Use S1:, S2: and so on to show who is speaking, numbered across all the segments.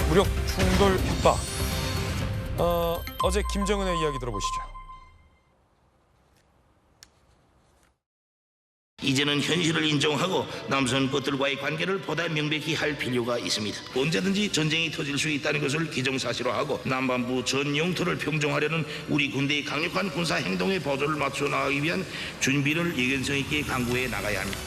S1: 무력 충돌 협박. 어제 김정은의 이야기 들어보시죠.
S2: 이제는 현실을 인정하고 남선 것들과의 관계를 보다 명백히 할 필요가 있습니다. 언제든지 전쟁이 터질 수 있다는 것을 기정사실화하고 남반부 전 영토를 평정하려는 우리 군대의 강력한 군사 행동에 보조를 맞춰 나가기 위한 준비를 예견성 있게 강구해 나가야 합니다.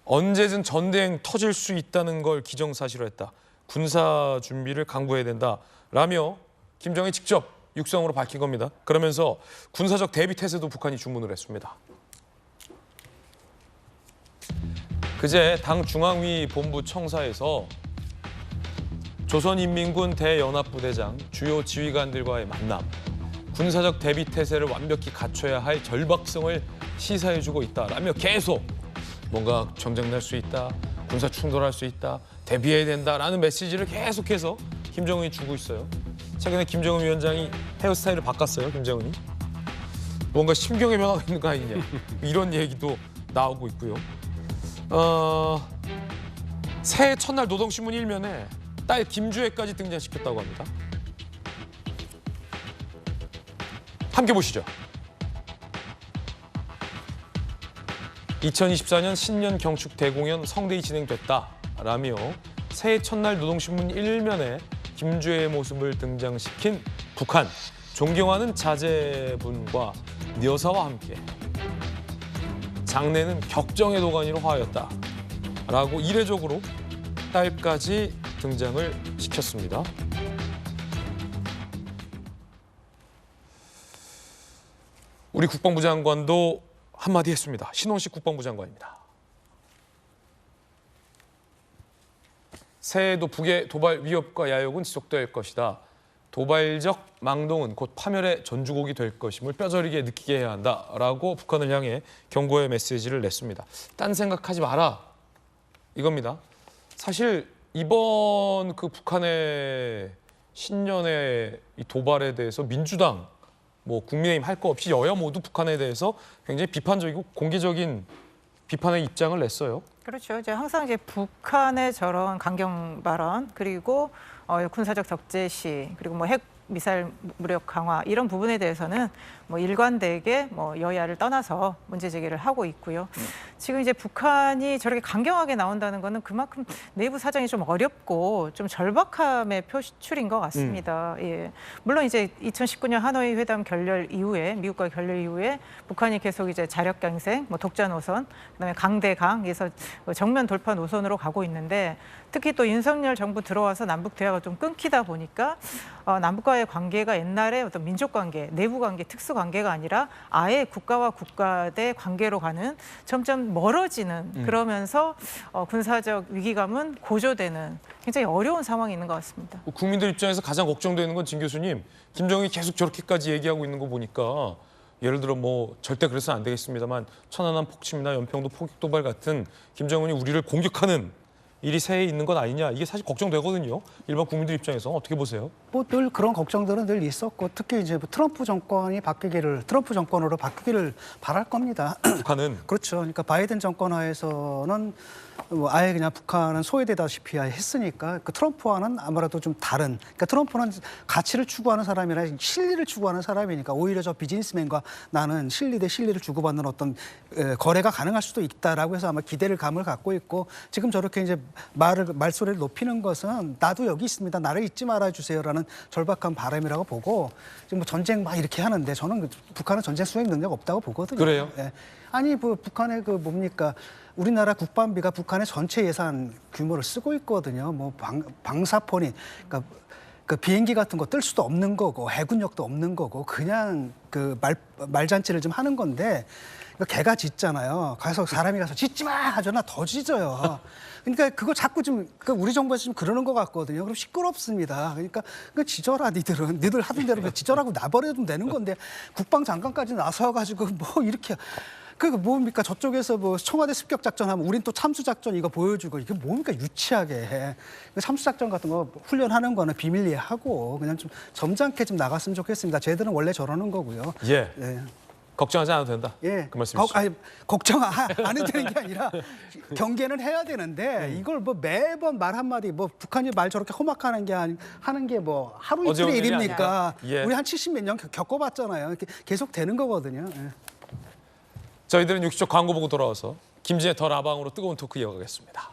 S1: 언제든 전쟁 터질 수 있다는 걸 기정사실화했다. 군사 준비를 강구해야 된다라며 김정은이 직접 육성으로 밝힌 겁니다. 그러면서 군사적 대비 태세도 북한이 주문을 했습니다. 그제 당 중앙위 본부 청사에서 조선인민군 대연합부대장 주요 지휘관들과의 만남, 군사적 대비 태세를 완벽히 갖춰야 할 절박성을 시사해주고 있다라며 계속 뭔가 전쟁 날 수 있다, 군사 충돌할 수 있다, 대비해야 된다라는 메시지를 계속해서 김정은이 주고 있어요. 최근에 김정은 위원장이 헤어스타일을 바꿨어요, 김정은이. 뭔가 심경의 변화가 있는 거 아니냐. 이런 얘기도 나오고 있고요. 새해 첫날 노동신문 1면에 딸 김주혜까지 등장시켰다고 합니다. 함께 보시죠. 2024년 신년 경축 대공연 성대히 진행됐다라며 새해 첫날 노동신문 1면에 김주혜의 모습을 등장시킨 북한. 존경하는 자제분과 녀사와 함께 장례는 격정의 도가니로 화하였다라고 이례적으로 딸까지 등장을 시켰습니다. 우리 국방부 장관도 한마디 했습니다. 신원식 국방부 장관입니다. 새해에도 북의 도발 위협과 야욕은 지속될 것이다. 도발적 망동은 곧 파멸의 전주곡이 될 것임을 뼈저리게 느끼게 해야 한다라고 북한을 향해 경고의 메시지를 냈습니다. 딴 생각하지 마라 이겁니다. 사실 이번 그 북한의 신년의 이 도발에 대해서 민주당, 국민의힘 할 거 없이 여야 모두 북한에 대해서 굉장히 비판적이고 공개적인 비판의 입장을 냈어요.
S3: 그렇죠. 항상 북한의 저런 강경 발언 그리고 군사적 적재시 그리고 핵 미사일 무력 강화 이런 부분에 대해서는 일관되게 여야를 떠나서 문제 제기를 하고 있고요. 지금 이제 북한이 저렇게 강경하게 나온다는 거는 그만큼 내부 사정이 좀 어렵고 좀 절박함의 표출인 것 같습니다. 예. 물론 이제 2019년 하노이 회담 결렬 이후에 미국과 결렬 이후에 북한이 계속 이제 자력 경생, 독자 노선, 그다음에 강대강에서 정면 돌파 노선으로 가고 있는데 특히 또 윤석열 정부 들어와서 남북 대화가 좀 끊기다 보니까 남북과의 관계가 옛날에 어떤 민족 관계, 내부 관계, 특수 관계가 아니라 아예 국가와 국가대 관계로 가는 점점 멀어지는 그러면서 군사적 위기감은 고조되는 굉장히 어려운 상황이 있는 것 같습니다.
S1: 국민들 입장에서 가장 걱정되는 건 진 교수님, 김정은이 계속 저렇게까지 얘기하고 있는 거 보니까 예를 들어 절대 그래서는 안 되겠습니다만 천안함 폭침이나 연평도 포격 도발 같은 김정은이 우리를 공격하는 일이 새해에 있는 것 아니냐, 이게 사실 걱정되거든요. 일반 국민들 입장에서 어떻게 보세요?
S4: 늘 그런 걱정들은 늘 있었고 특히 이제 트럼프 정권으로 바뀌기를 바랄 겁니다.
S1: 북한은
S4: 그렇죠. 그러니까 바이든 정권 하에서는 아예 그냥 북한은 소외되다시피 했으니까 그 트럼프와는 아무래도 좀 다른. 그러니까 트럼프는 가치를 추구하는 사람이라 실리를 추구하는 사람이니까 오히려 저 비즈니스맨과 나는 실리 대 실리를 주고받는 어떤 거래가 가능할 수도 있다라고 해서 아마 감을 갖고 있고 지금 저렇게 이제 말소리를 높이는 것은 나도 여기 있습니다. 나를 잊지 말아 주세요라는 절박한 바람이라고 보고 지금 전쟁 막 이렇게 하는데 저는 북한은 전쟁 수행 능력 없다고 보거든요.
S1: 그래요?
S4: 예. 아니 북한의 뭡니까? 우리나라 국방비가 북한의 전체 예산 규모를 쓰고 있거든요. 방사포니, 그러니까 그 비행기 같은 거 뜰 수도 없는 거고 해군력도 없는 거고 그냥 말잔치를 좀 하는 건데 개가 짖잖아요. 가서 사람이 가서 짖지 마 하잖아. 더 짖어요. 그러니까 그거 자꾸 우리 정부에서 좀 그러는 것 같거든요. 그럼 시끄럽습니다. 그러니까 짖어라 니들 하던 대로 짖어라고 놔버려도 되는 건데 국방장관까지 나서가지고 이렇게 뭡니까? 저쪽에서 청와대 습격 작전 하면 우린 또 참수 작전 이거 보여주고 이게 뭡니까? 유치하게. 참수 작전 같은 거 훈련하는 거는 비밀리에 하고 그냥 좀 점잖게 좀 나갔으면 좋겠습니다. 쟤들은 원래 저러는 거고요.
S1: 예.
S4: 네.
S1: 걱정하지 않아도 된다.
S4: 예.
S1: 그 말씀이시죠?
S4: 아니, 걱정 안 해도 되는 게 아니라 경계는 해야 되는데 이걸 뭐 매번 말 한마디 뭐 북한이 말 저렇게 험악하는 게 하는 게 뭐 하루
S1: 어제
S4: 이틀의
S1: 오늘이
S4: 일입니까?
S1: 아니라. 예.
S4: 우리 한 70몇 년 겪어봤잖아요. 이렇게 계속 되는 거거든요. 예.
S1: 저희들은 60초 광고 보고 돌아와서 김진애 더 라방으로 뜨거운 토크 이어가겠습니다.